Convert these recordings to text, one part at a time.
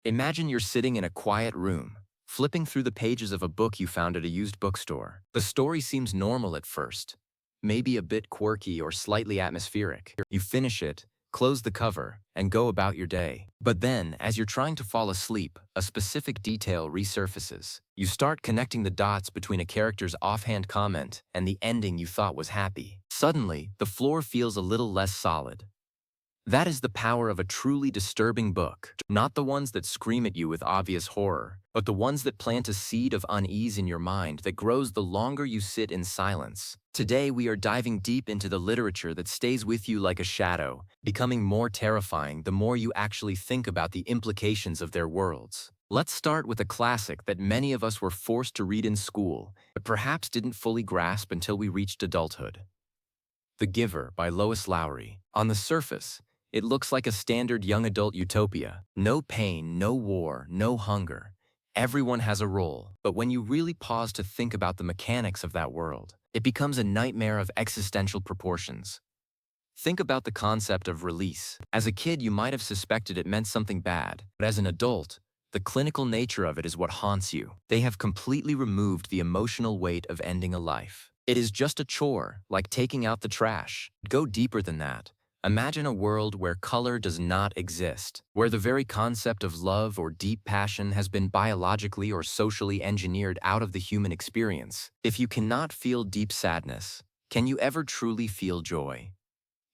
Imagine you're sitting in a quiet room, flipping through the pages of a book you found at a used bookstore. The story seems normal at first, maybe a bit quirky or slightly atmospheric. You finish it, close the cover, and go about your day. But then, as you're trying to fall asleep, a specific detail resurfaces. You start connecting the dots between a character's offhand comment and the ending you thought was happy. Suddenly, the floor feels a little less solid. That is the power of a truly disturbing book, not the ones that scream at you with obvious horror, but the ones that plant a seed of unease in your mind that grows the longer you sit in silence. Today we are diving deep into the literature that stays with you like a shadow, becoming more terrifying the more you actually think about the implications of their worlds. Let's start with a classic that many of us were forced to read in school, but perhaps didn't fully grasp until we reached adulthood. The Giver by Lois Lowry. On the surface, it looks like a standard young adult utopia. No pain, no war, no hunger. Everyone has a role, but when you really pause to think about the mechanics of that world, it becomes a nightmare of existential proportions. Think about the concept of release. As a kid, you might have suspected it meant something bad, but as an adult, the clinical nature of it is what haunts you. They have completely removed the emotional weight of ending a life. It is just a chore, like taking out the trash. Go deeper than that. Imagine a world where color does not exist, where the very concept of love or deep passion has been biologically or socially engineered out of the human experience. If you cannot feel deep sadness, can you ever truly feel joy?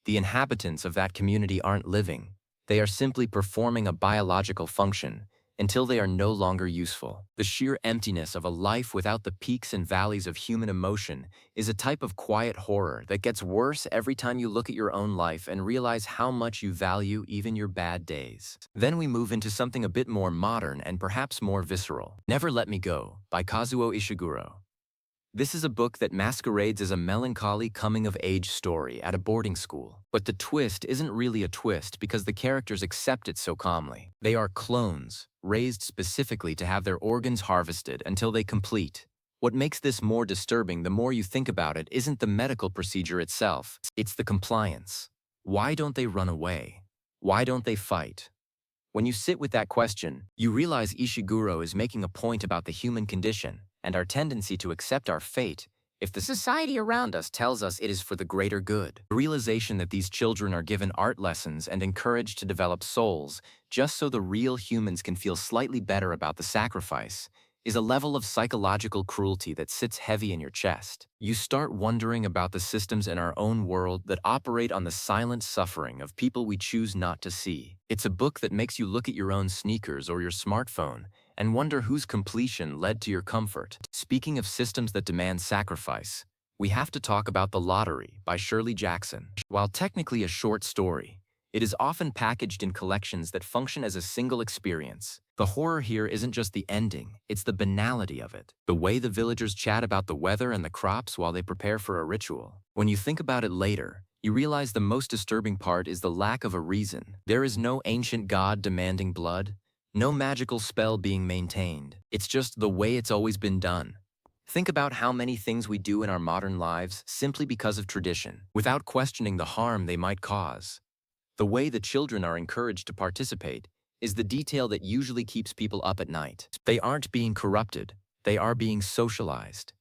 The inhabitants of that community aren't living. They are simply performing a biological function until they are no longer useful. The sheer emptiness of a life without the peaks and valleys of human emotion is a type of quiet horror that gets worse every time you look at your own life and realize how much you value even your bad days. Then we move into something a bit more modern and perhaps more visceral. Never Let Me Go by Kazuo Ishiguro. This is a book that masquerades as a melancholy coming-of-age story at a boarding school. But the twist isn't really a twist because the characters accept it so calmly. They are clones, raised specifically to have their organs harvested until they complete. What makes this more disturbing the more you think about it isn't the medical procedure itself, it's the compliance. Why don't they run away? Why don't they fight? When you sit with that question, you realize Ishiguro is making a point about the human condition and our tendency to accept our fate if the society around us tells us it is for the greater good. The realization that these children are given art lessons and encouraged to develop souls just so the real humans can feel slightly better about the sacrifice is a level of psychological cruelty that sits heavy in your chest. You start wondering about the systems in our own world that operate on the silent suffering of people we choose not to see. It's a book that makes you look at your own sneakers or your smartphone and wonder whose completion led to your comfort. Speaking of systems that demand sacrifice, we have to talk about The Lottery by Shirley Jackson. While technically a short story, it is often packaged in collections that function as a single experience. The horror here isn't just the ending, it's the banality of it. The way the villagers chat about the weather and the crops while they prepare for a ritual. When you think about it later, you realize the most disturbing part is the lack of a reason. There is no ancient god demanding blood, no magical spell being maintained. It's just the way it's always been done. Think about how many things we do in our modern lives simply because of tradition, without questioning the harm they might cause. The way the children are encouraged to participate is the detail that usually keeps people up at night. They aren't being corrupted, they are being socialized.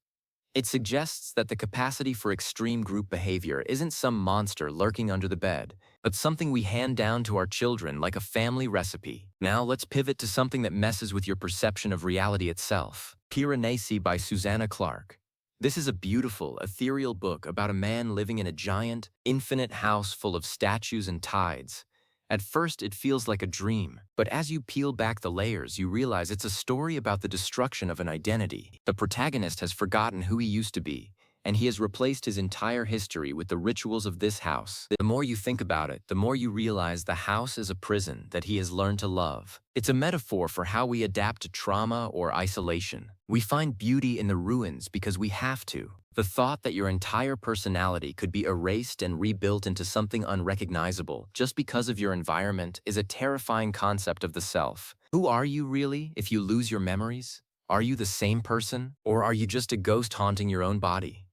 It suggests that the capacity for extreme group behavior isn't some monster lurking under the bed, but something we hand down to our children like a family recipe. Now let's pivot to something that messes with your perception of reality itself. Piranesi by Susanna Clarke. This is a beautiful, ethereal book about a man living in a giant, infinite house full of statues and tides. At first, it feels like a dream, but as you peel back the layers, you realize it's a story about the destruction of an identity. The protagonist has forgotten who he used to be, and he has replaced his entire history with the rituals of this house. The more you think about it, the more you realize the house is a prison that he has learned to love. It's a metaphor for how we adapt to trauma or isolation. We find beauty in the ruins because we have to. The thought that your entire personality could be erased and rebuilt into something unrecognizable just because of your environment is a terrifying concept of the self. Who are you really if you lose your memories? Are you the same person, or are you just a ghost haunting your own body?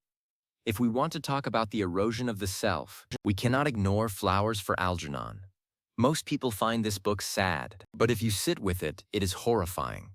If we want to talk about the erosion of the self, we cannot ignore Flowers for Algernon Most people find this book sad, but if you sit with it, it is horrifying.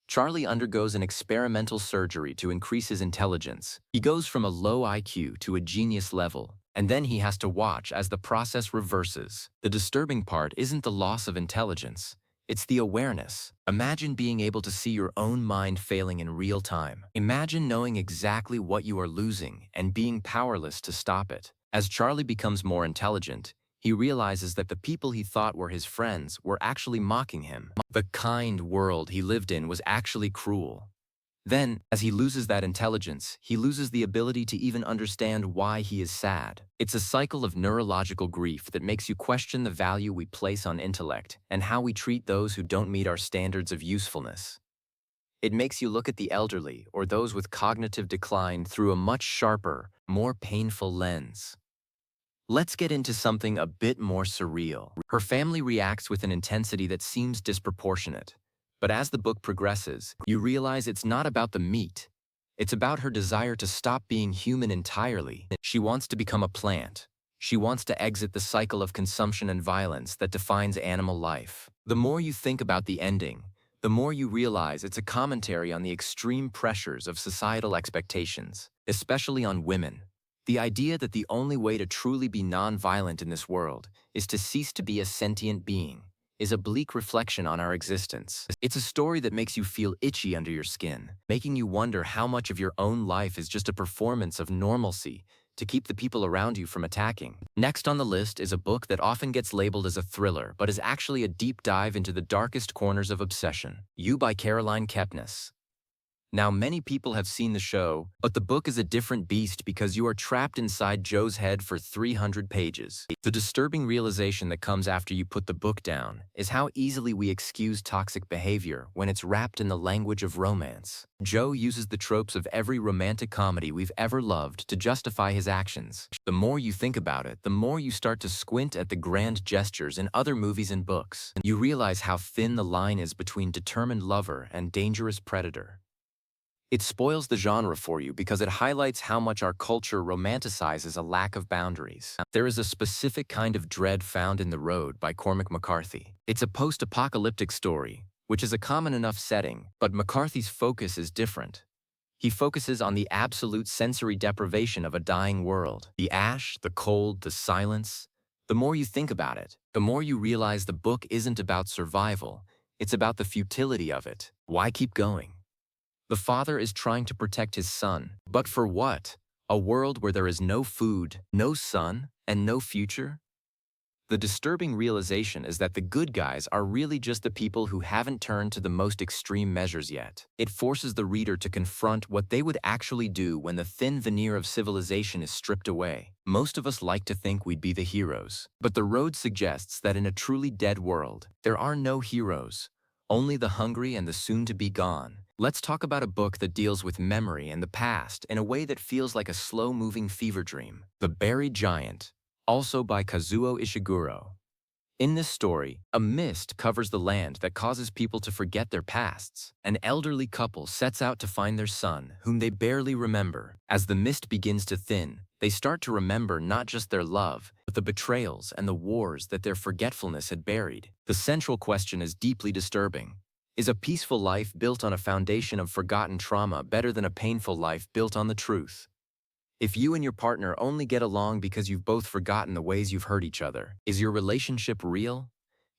Charlie undergoes an experimental surgery to increase his intelligence. He goes from a low IQ to a genius level, and then he has to watch as the process reverses. The disturbing part isn't the loss of intelligence, it's the awareness. Imagine being able to see your own mind failing in real time. Imagine knowing exactly what you are losing and being powerless to stop it. As Charlie becomes more intelligent, he realizes that the people he thought were his friends were actually mocking him. The kind world he lived in was actually cruel. Then, as he loses that intelligence, he loses the ability to even understand why he is sad. It's a cycle of neurological grief that makes you question the value we place on intellect and how we treat those who don't meet our standards of usefulness. It makes you look at the elderly or those with cognitive decline through a much sharper, more painful lens. Let's get into something a bit more surreal. Her family reacts with an intensity that seems disproportionate. But as the book progresses, you realize it's not about the meat. It's about her desire to stop being human entirely. She wants to become a plant. She wants to exit the cycle of consumption and violence that defines animal life. The more you think about the ending, the more you realize it's a commentary on the extreme pressures of societal expectations, especially on women. The idea that the only way to truly be non-violent in this world is to cease to be a sentient being is a bleak reflection on our existence. It's a story that makes you feel itchy under your skin, making you wonder how much of your own life is just a performance of normalcy to keep the people around you from attacking. Next on the list is a book that often gets labeled as a thriller, but is actually a deep dive into the darkest corners of obsession. You by Caroline Kepnes. Now, many people have seen the show, but the book is a different beast because you are trapped inside Joe's head for 300 pages. The disturbing realization that comes after you put the book down is how easily we excuse toxic behavior when it's wrapped in the language of romance. Joe uses the tropes of every romantic comedy we've ever loved to justify his actions. The more you think about it, the more you start to squint at the grand gestures in other movies and books. You realize how thin the line is between determined lover and dangerous predator. It spoils the genre for you because it highlights how much our culture romanticizes a lack of boundaries. There is a specific kind of dread found in The Road by Cormac McCarthy. It's a post-apocalyptic story, which is a common enough setting, but McCarthy's focus is different. He focuses on the absolute sensory deprivation of a dying world. The ash, the cold, the silence. The more you think about it, the more you realize the book isn't about survival. It's about the futility of it. Why keep going? The father is trying to protect his son. But for what? A world where there is no food, no sun, and no future? The disturbing realization is that the good guys are really just the people who haven't turned to the most extreme measures yet. It forces the reader to confront what they would actually do when the thin veneer of civilization is stripped away. Most of us like to think we'd be the heroes. But The Road suggests that in a truly dead world, there are no heroes, only the hungry and the soon-to-be gone. Let's talk about a book that deals with memory and the past in a way that feels like a slow-moving fever dream. The Buried Giant, also by Kazuo Ishiguro. In this story, a mist covers the land that causes people to forget their pasts. An elderly couple sets out to find their son, whom they barely remember. As the mist begins to thin, they start to remember not just their love, but the betrayals and the wars that their forgetfulness had buried. The central question is deeply disturbing. Is a peaceful life built on a foundation of forgotten trauma better than a painful life built on the truth? If you and your partner only get along because you've both forgotten the ways you've hurt each other, is your relationship real?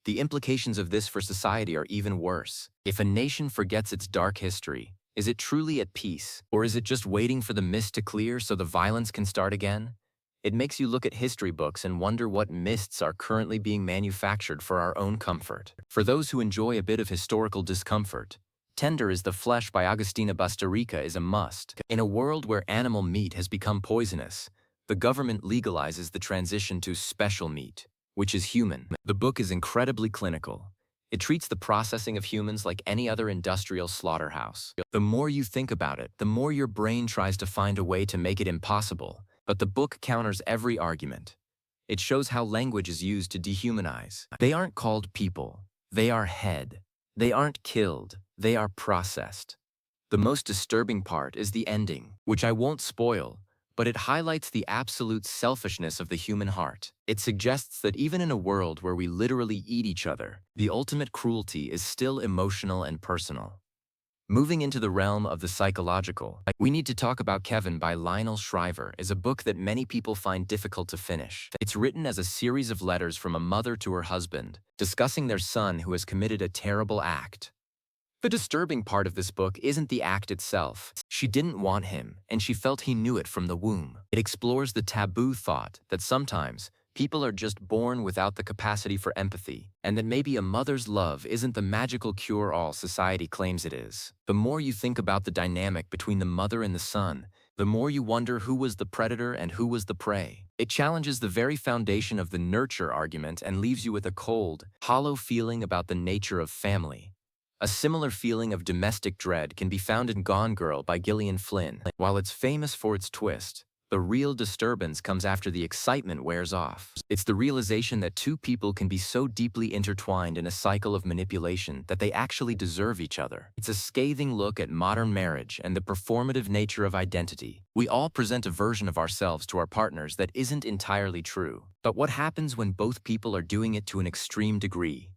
The implications of this for society are even worse. If a nation forgets its dark history, is it truly at peace? Or is it just waiting for the mist to clear so the violence can start again? It makes you look at history books and wonder what mists are currently being manufactured for our own comfort. For those who enjoy a bit of historical discomfort, Tender is the Flesh by Agustina Bastarrica is a must. In a world where animal meat has become poisonous, the government legalizes the transition to special meat, which is human. The book is incredibly clinical. It treats the processing of humans like any other industrial slaughterhouse. The more you think about it, the more your brain tries to find a way to make it impossible. But the book counters every argument. It shows how language is used to dehumanize. They aren't called people. They are head. They aren't killed. They are processed. The most disturbing part is the ending, which I won't spoil, but it highlights the absolute selfishness of the human heart. It suggests that even in a world where we literally eat each other, the ultimate cruelty is still emotional and personal. Moving into the realm of the psychological, we need to talk about Kevin by Lionel Shriver is a book that many people find difficult to finish. It's written as a series of letters from a mother to her husband, discussing their son who has committed a terrible act. The disturbing part of this book isn't the act itself. She didn't want him, and she felt he knew it from the womb. It explores the taboo thought that sometimes people are just born without the capacity for empathy, and that maybe a mother's love isn't the magical cure-all society claims it is. The more you think about the dynamic between the mother and the son, the more you wonder who was the predator and who was the prey. It challenges the very foundation of the nurture argument and leaves you with a cold, hollow feeling about the nature of family. A similar feeling of domestic dread can be found in Gone Girl by Gillian Flynn. While it's famous for its twist, the real disturbance comes after the excitement wears off. It's the realization that two people can be so deeply intertwined in a cycle of manipulation that they actually deserve each other. It's a scathing look at modern marriage and the performative nature of identity. We all present a version of ourselves to our partners that isn't entirely true. But what happens when both people are doing it to an extreme degree?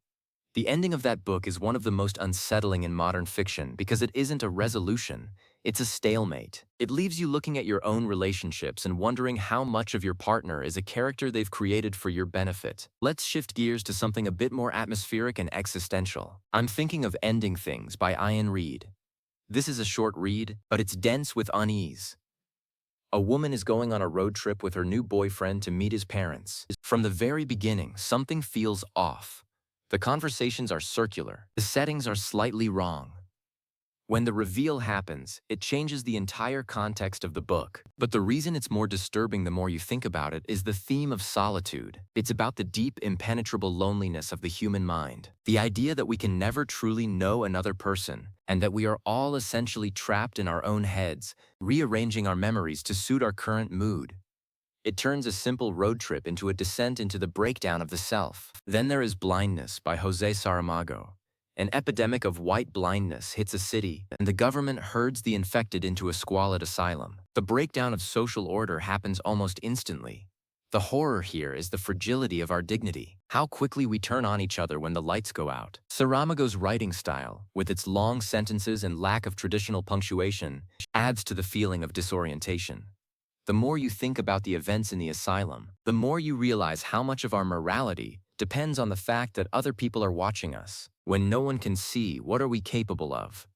The ending of that book is one of the most unsettling in modern fiction because it isn't a resolution, it's a stalemate. It leaves you looking at your own relationships and wondering how much of your partner is a character they've created for your benefit. Let's shift gears to something a bit more atmospheric and existential. I'm thinking of Ending Things by Ian Reid. This is a short read, but it's dense with unease. A woman is going on a road trip with her new boyfriend to meet his parents. From the very beginning, something feels off. The conversations are circular. The settings are slightly wrong. When the reveal happens, it changes the entire context of the book. But the reason it's more disturbing the more you think about it is the theme of solitude. It's about the deep, impenetrable loneliness of the human mind. The idea that we can never truly know another person, and that we are all essentially trapped in our own heads, rearranging our memories to suit our current mood. It turns a simple road trip into a descent into the breakdown of the self. Then there is Blindness by Jose Saramago. An epidemic of white blindness hits a city, and the government herds the infected into a squalid asylum. The breakdown of social order happens almost instantly. The horror here is the fragility of our dignity, how quickly we turn on each other when the lights go out. Saramago's writing style, with its long sentences and lack of traditional punctuation, adds to the feeling of disorientation. The more you think about the events in the asylum, the more you realize how much of our morality depends on the fact that other people are watching us. When no one can see, what are we capable of?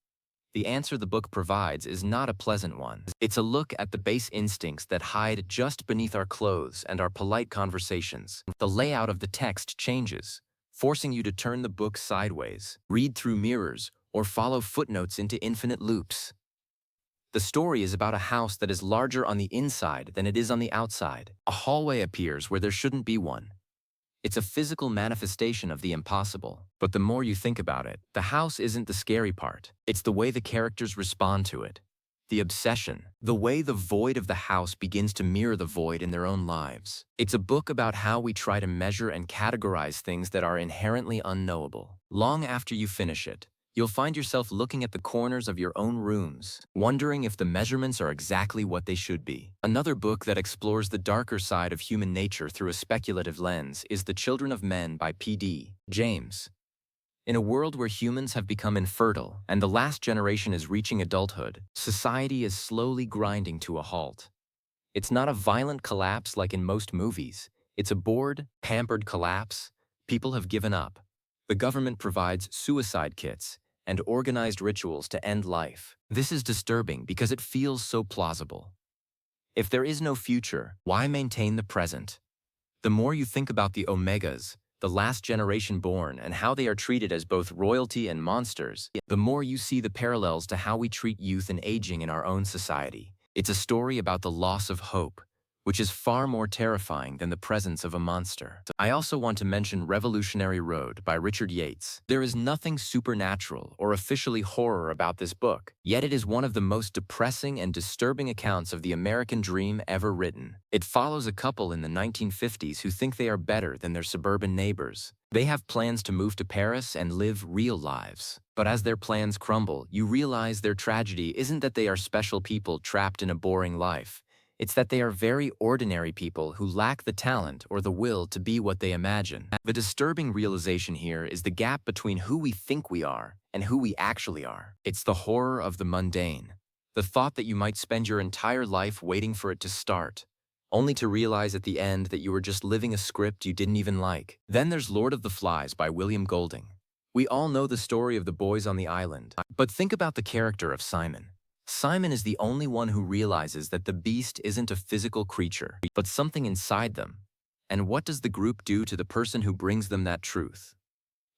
The answer the book provides is not a pleasant one. It's a look at the base instincts that hide just beneath our clothes and our polite conversations. The layout of the text changes, forcing you to turn the book sideways, read through mirrors, or follow footnotes into infinite loops. The story is about a house that is larger on the inside than it is on the outside. A hallway appears where there shouldn't be one. It's a physical manifestation of the impossible. But the more you think about it, the house isn't the scary part. It's the way the characters respond to it. The obsession, the way the void of the house begins to mirror the void in their own lives. It's a book about how we try to measure and categorize things that are inherently unknowable. Long after you finish it, you'll find yourself looking at the corners of your own rooms, wondering if the measurements are exactly what they should be. Another book that explores the darker side of human nature through a speculative lens is The Children of Men by P.D. James. In a world where humans have become infertile and the last generation is reaching adulthood, society is slowly grinding to a halt. It's not a violent collapse like in most movies. It's a bored, pampered collapse. People have given up. The government provides suicide kits and organized rituals to end life. This is disturbing because it feels so plausible. If there is no future, why maintain the present? The more you think about the Omegas, the last generation born, and how they are treated as both royalty and monsters, the more you see the parallels to how we treat youth and aging in our own society. It's a story about the loss of hope, which is far more terrifying than the presence of a monster. I also want to mention Revolutionary Road by Richard Yates. There is nothing supernatural or officially horror about this book, yet it is one of the most depressing and disturbing accounts of the American dream ever written. It follows a couple in the 1950s who think they are better than their suburban neighbors. They have plans to move to Paris and live real lives. But as their plans crumble, you realize their tragedy isn't that they are special people trapped in a boring life. It's that they are very ordinary people who lack the talent or the will to be what they imagine. The disturbing realization here is the gap between who we think we are and who we actually are. It's the horror of the mundane. The thought that you might spend your entire life waiting for it to start, only to realize at the end that you were just living a script you didn't even like. Then there's Lord of the Flies by William Golding. We all know the story of the boys on the island, but think about the character of Simon. Simon is the only one who realizes that the beast isn't a physical creature, but something inside them. And what does the group do to the person who brings them that truth?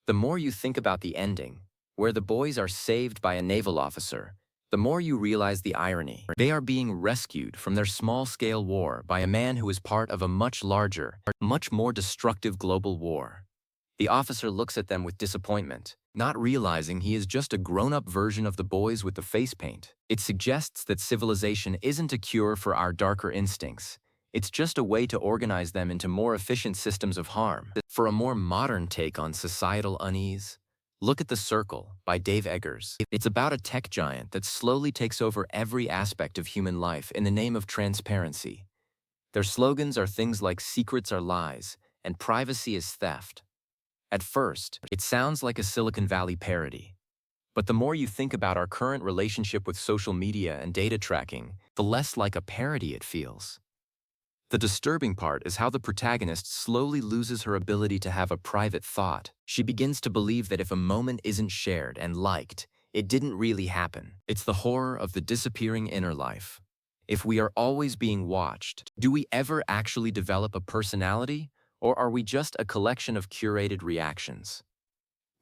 The more you think about the ending, where the boys are saved by a naval officer, the more you realize the irony. They are being rescued from their small-scale war by a man who is part of a much larger, much more destructive global war. The officer looks at them with disappointment, not realizing he is just a grown-up version of the boys with the face paint. It suggests that civilization isn't a cure for our darker instincts. It's just a way to organize them into more efficient systems of harm. For a more modern take on societal unease, look at The Circle by Dave Eggers. It's about a tech giant that slowly takes over every aspect of human life in the name of transparency. Their slogans are things like "secrets are lies" and "privacy is theft." At first, it sounds like a Silicon Valley parody. But the more you think about our current relationship with social media and data tracking, the less like a parody it feels. The disturbing part is how the protagonist slowly loses her ability to have a private thought. She begins to believe that if a moment isn't shared and liked, it didn't really happen. It's the horror of the disappearing inner life. If we are always being watched, do we ever actually develop a personality? Or are we just a collection of curated reactions?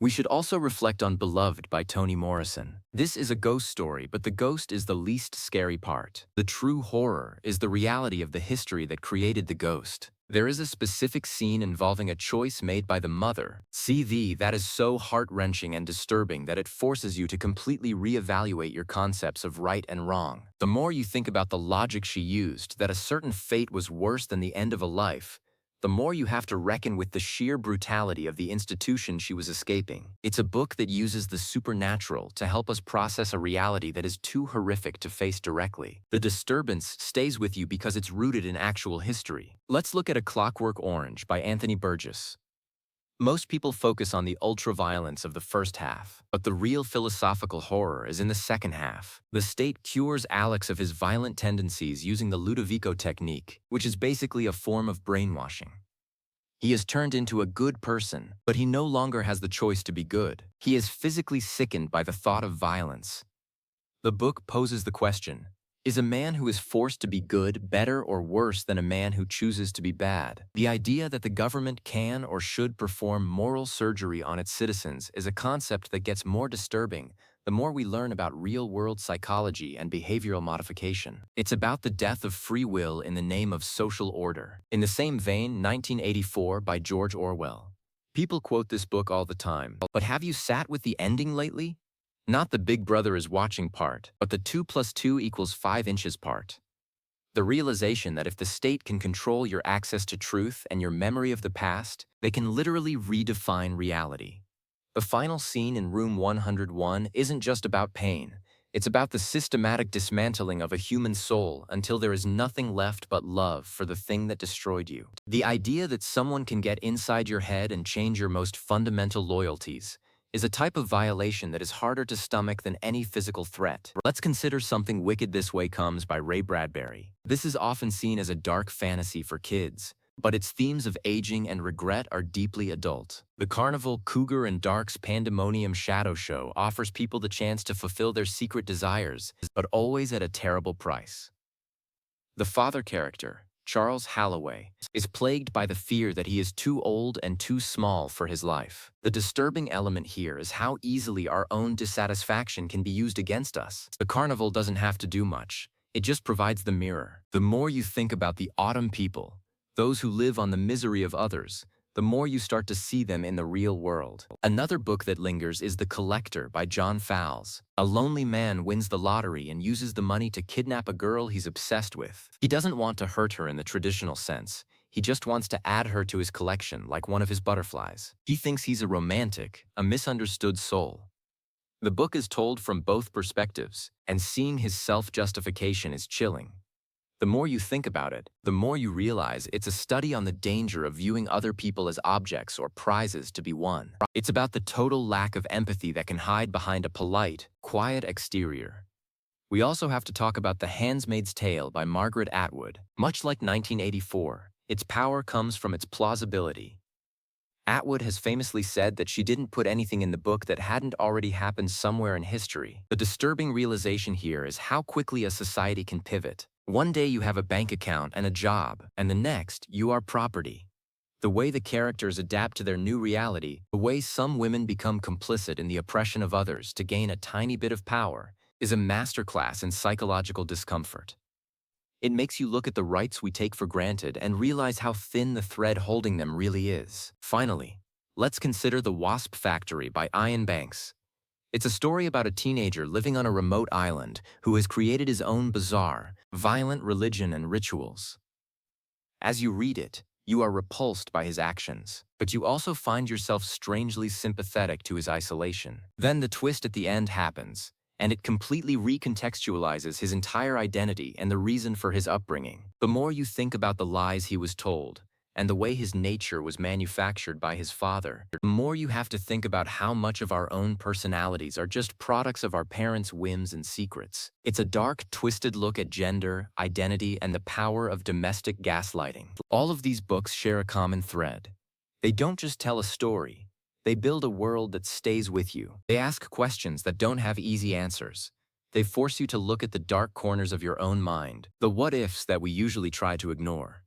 We should also reflect on Beloved by Toni Morrison. This is a ghost story, but the ghost is the least scary part. The true horror is the reality of the history that created the ghost. There is a specific scene involving a choice made by the mother, CV, that is so heart-wrenching and disturbing that it forces you to completely reevaluate your concepts of right and wrong. The more you think about the logic she used, that a certain fate was worse than the end of a life, the more you have to reckon with the sheer brutality of the institution she was escaping. It's a book that uses the supernatural to help us process a reality that is too horrific to face directly. The disturbance stays with you because it's rooted in actual history. Let's look at A Clockwork Orange by Anthony Burgess. Most people focus on the ultra-violence of the first half, but the real philosophical horror is in the second half. The state cures Alex of his violent tendencies using the Ludovico technique, which is basically a form of brainwashing. He is turned into a good person, but he no longer has the choice to be good. He is physically sickened by the thought of violence. The book poses the question: is a man who is forced to be good better or worse than a man who chooses to be bad? The idea that the government can or should perform moral surgery on its citizens is a concept that gets more disturbing the more we learn about real-world psychology and behavioral modification. It's about the death of free will in the name of social order. In the same vein, 1984 by George Orwell. People quote this book all the time, but have you sat with the ending lately? Not the Big Brother is watching part, but the 2 + 2 = 5 inches part. The realization that if the state can control your access to truth and your memory of the past, they can literally redefine reality. The final scene in Room 101 isn't just about pain. It's about the systematic dismantling of a human soul until there is nothing left but love for the thing that destroyed you. The idea that someone can get inside your head and change your most fundamental loyalties is a type of violation that is harder to stomach than any physical threat. Let's consider Something Wicked This Way Comes by Ray Bradbury. This is often seen as a dark fantasy for kids, but its themes of aging and regret are deeply adult. The Carnival, Cougar, and Dark's Pandemonium Shadow Show offers people the chance to fulfill their secret desires, but always at a terrible price. The father character, Charles Halloway, is plagued by the fear that he is too old and too small for his life. The disturbing element here is how easily our own dissatisfaction can be used against us. The carnival doesn't have to do much. It just provides the mirror. The more you think about the autumn people, those who live on the misery of others, the more you start to see them in the real world. Another book that lingers is The Collector by John Fowles. A lonely man wins the lottery and uses the money to kidnap a girl he's obsessed with. He doesn't want to hurt her in the traditional sense. He just wants to add her to his collection like one of his butterflies. He thinks he's a romantic, a misunderstood soul. The book is told from both perspectives, and seeing his self-justification is chilling. The more you think about it, the more you realize it's a study on the danger of viewing other people as objects or prizes to be won. It's about the total lack of empathy that can hide behind a polite, quiet exterior. We also have to talk about The Handmaid's Tale by Margaret Atwood. Much like 1984, its power comes from its plausibility. Atwood has famously said that she didn't put anything in the book that hadn't already happened somewhere in history. The disturbing realization here is how quickly a society can pivot. One day you have a bank account and a job, and the next, you are property. The way the characters adapt to their new reality, the way some women become complicit in the oppression of others to gain a tiny bit of power, is a masterclass in psychological discomfort. It makes you look at the rights we take for granted and realize how thin the thread holding them really is. Finally, let's consider The Wasp Factory by Ian Banks. It's a story about a teenager living on a remote island who has created his own bizarre, violent religion and rituals. As you read it, you are repulsed by his actions, but you also find yourself strangely sympathetic to his isolation. Then the twist at the end happens, and it completely recontextualizes his entire identity and the reason for his upbringing. The more you think about the lies he was told, and the way his nature was manufactured by his father, the more you have to think about how much of our own personalities are just products of our parents' whims and secrets. It's a dark, twisted look at gender, identity, and the power of domestic gaslighting. All of these books share a common thread. They don't just tell a story. They build a world that stays with you. They ask questions that don't have easy answers. They force you to look at the dark corners of your own mind, the what-ifs that we usually try to ignore.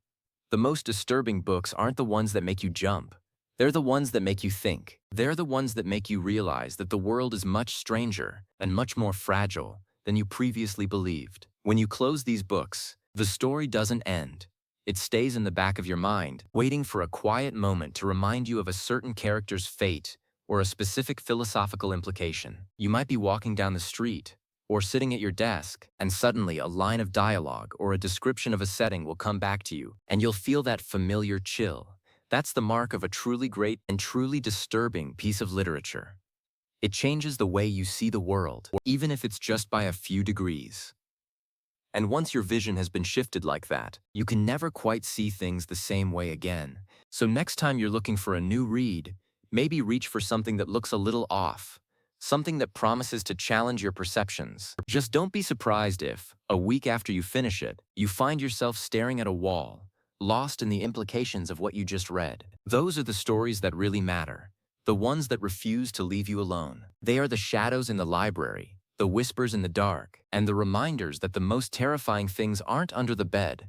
The most disturbing books aren't the ones that make you jump. They're the ones that make you think. They're the ones that make you realize that the world is much stranger and much more fragile than you previously believed. When you close these books, the story doesn't end. It stays in the back of your mind, waiting for a quiet moment to remind you of a certain character's fate or a specific philosophical implication. You might be walking down the street or sitting at your desk, and suddenly a line of dialogue or a description of a setting will come back to you, and you'll feel that familiar chill. That's the mark of a truly great and truly disturbing piece of literature. It changes the way you see the world, even if it's just by a few degrees. And once your vision has been shifted like that, you can never quite see things the same way again. So next time you're looking for a new read, maybe reach for something that looks a little off, something that promises to challenge your perceptions. Just don't be surprised if, a week after you finish it, you find yourself staring at a wall, lost in the implications of what you just read. Those are the stories that really matter, the ones that refuse to leave you alone. They are the shadows in the library, the whispers in the dark, and the reminders that the most terrifying things aren't under the bed.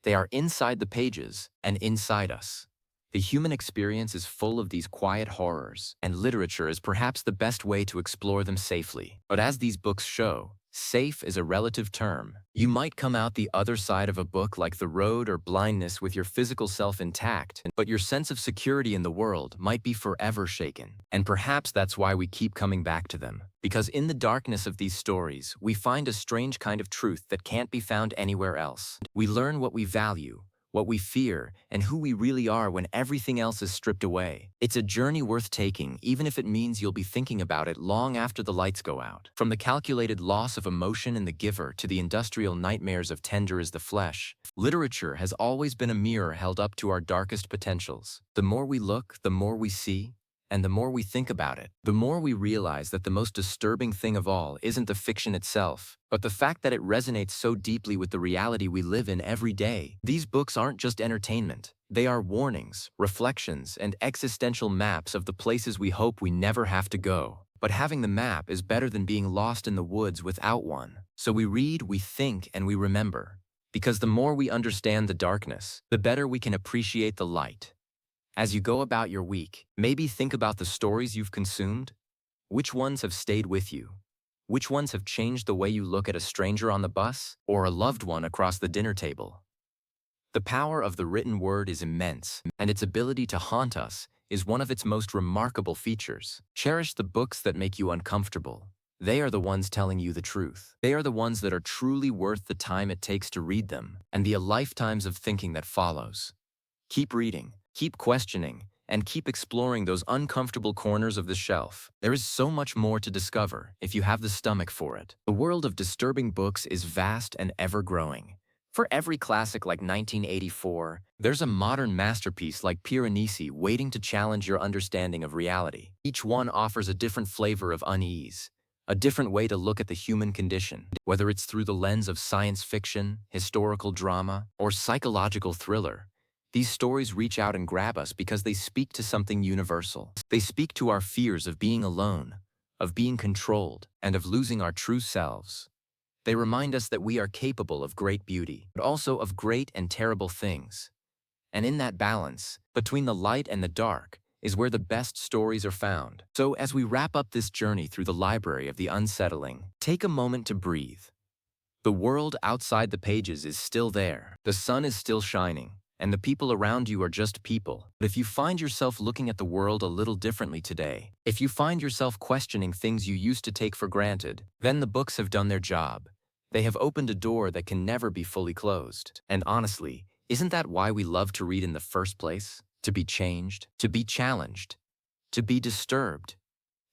They are inside the pages and inside us. The human experience is full of these quiet horrors, and literature is perhaps the best way to explore them safely. But as these books show, safe is a relative term. You might come out the other side of a book like The Road or Blindness with your physical self intact, but your sense of security in the world might be forever shaken. And perhaps that's why we keep coming back to them. Because in the darkness of these stories, we find a strange kind of truth that can't be found anywhere else. We learn what we value, what we fear, and who we really are when everything else is stripped away. It's a journey worth taking, even if it means you'll be thinking about it long after the lights go out. From the calculated loss of emotion in The Giver to the industrial nightmares of Tender is the Flesh, literature has always been a mirror held up to our darkest potentials. The more we look, the more we see, and the more we think about it, the more we realize that the most disturbing thing of all isn't the fiction itself, but the fact that it resonates so deeply with the reality we live in every day. These books aren't just entertainment. They are warnings, reflections, and existential maps of the places we hope we never have to go. But having the map is better than being lost in the woods without one. So we read, we think, and we remember. Because the more we understand the darkness, the better we can appreciate the light. As you go about your week, maybe think about the stories you've consumed. Which ones have stayed with you? Which ones have changed the way you look at a stranger on the bus or a loved one across the dinner table? The power of the written word is immense, and its ability to haunt us is one of its most remarkable features. Cherish the books that make you uncomfortable. They are the ones telling you the truth. They are the ones that are truly worth the time it takes to read them, and the lifetimes of thinking that follows. Keep reading. Keep questioning, and keep exploring those uncomfortable corners of the shelf. There is so much more to discover if you have the stomach for it. The world of disturbing books is vast and ever-growing, For every classic like 1984, there's a modern masterpiece like Piranesi waiting to challenge your understanding of reality. Each one offers a different flavor of unease, a different way to look at the human condition, whether it's through the lens of science fiction, historical drama, or psychological thriller. These stories reach out and grab us because they speak to something universal. They speak to our fears of being alone, of being controlled, and of losing our true selves. They remind us that we are capable of great beauty, but also of great and terrible things. And in that balance, between the light and the dark, is where the best stories are found. So as we wrap up this journey through the library of the unsettling, take a moment to breathe. The world outside the pages is still there. The sun is still shining, and the people around you are just people. But if you find yourself looking at the world a little differently today, if you find yourself questioning things you used to take for granted, then the books have done their job. They have opened a door that can never be fully closed. And honestly, isn't that why we love to read in the first place? To be changed, to be challenged, to be disturbed.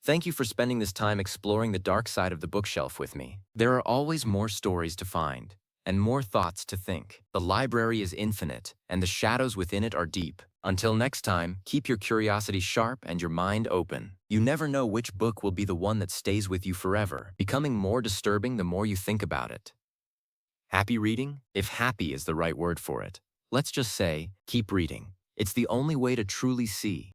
Thank you for spending this time exploring the dark side of the bookshelf with me. There are always more stories to find, and more thoughts to think. The library is infinite, and the shadows within it are deep. Until next time, keep your curiosity sharp and your mind open. You never know which book will be the one that stays with you forever, becoming more disturbing the more you think about it. Happy reading? If happy is the right word for it. Let's just say, keep reading. It's the only way to truly see.